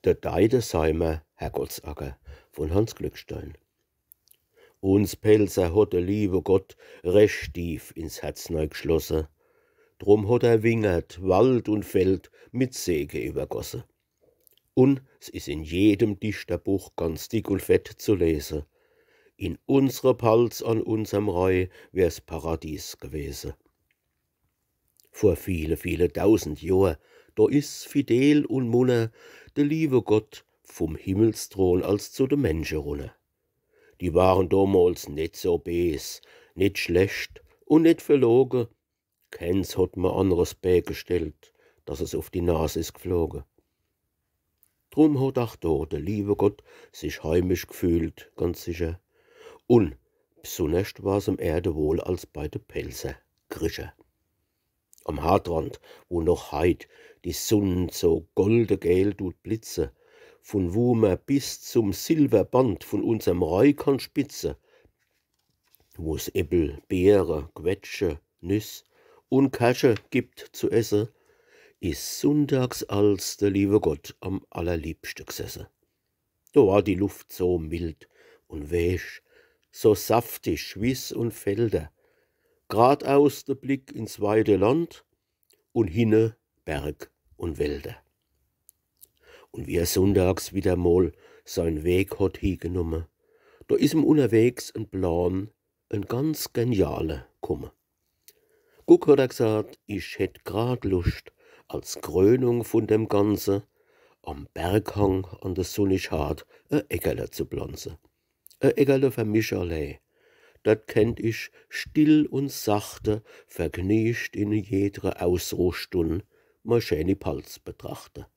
Der Deidesheimer Herrgottsacker von Hans Glückstein. Uns Pelzer hat der liebe Gott recht tief ins Herz neu geschlossen. Drum hat wingert Wald und Feld mit Segen übergossen. Und es ist in jedem Dichterbuch ganz dick und fett zu lesen. In unserer Palz an unserem Reu wär's Paradies gewesen. Vor viele tausend Jahren, da is fidel und munner der liebe Gott vom Himmelsthron als zu de Menschen runter. Die waren damals nicht so bes, nicht schlecht und nicht verlogen. Keins hat mir anderes beigestellt, dass es auf die Nase is geflogen. Drum hat auch da der liebe Gott sich heimisch gefühlt, ganz sicher. Und besonders war's am Erde wohl als bei de Pelzer Grischer. Am Hartrand, wo noch heut die Sonn so goldegel tut blitze, von wo man bis zum Silberband von unserem Reu kann spitze, wo's Äppel, Beere, Quetsche, Nüss und Kasche gibt zu essen, is sonntags als der liebe Gott am allerliebsten gesessen. Da war die Luft so mild und weich, so saftig Wiss und Felder, geradeaus der Blick ins weite Land und hinne Berg und Wälder. Und wie er sonntags wieder mal sein Weg hat hingenommen, da is ihm unterwegs ein Plan, ein ganz genialer kumme. Guck, hat er gesagt, ich hätt grad Lust, als Krönung von dem Ganze, am Berghang an der sonnig hart Äckerle zu pflanzen. Äckerle für mich allein. Dat kennt ich still und sachte, vergnügt in jeder Ausruhstund, mal schöne Palz betrachte.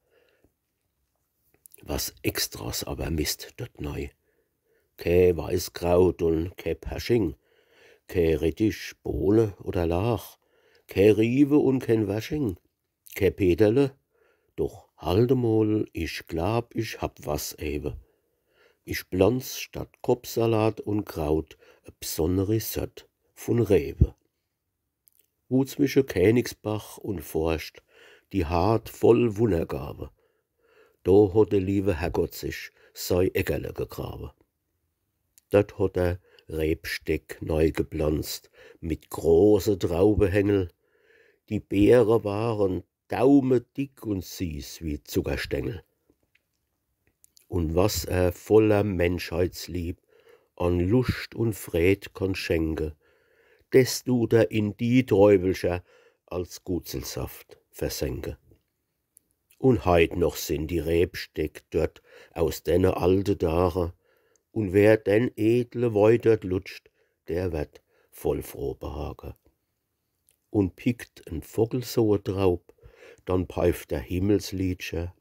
Was Extras aber misst dort neu. Kä Weißkraut und kä Persching, kä Rettich, Bohne oder Lach, kä Rive und kein Wasching, kä Peterle, doch halte mal, ich glaub, ich hab was eben. Ich pflanz statt Kopfsalat und Kraut a besondere Sort von Rebe. Wo zwischen Königsbach und Forst die hart voll Wundergabe, da hat der liebe Herrgott sich sei Äckerle gegraben. Dat hat Rebsteck neu gepflanzt mit große Traubehängel. Die Beere waren daumendick und süß wie Zuckerstängel. Und was voller Menschheitslieb an Lust und Fred kann schenke, des du da in die Träubelscher als Gutzelsaft versenke. Und heut noch sind die Rebsteck dort aus denne alte Dare, und wer den edle Weutert lutscht, der wird voll froh behage. Und pickt ein Vogel so a Traub, dann pfeift der Himmelsliedche,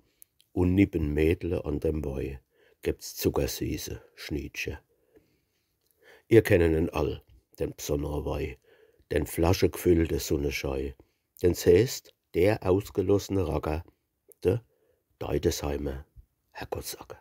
und nippen Mädle an dem Wei gibt's zuckersüße Schnietsche. Ihr kennen ihn all, den besonderen Wei, den flaschegefüllte Sonnenschei, den heißt der ausgelassene Racker, der Deidesheimer Herrgottsacker.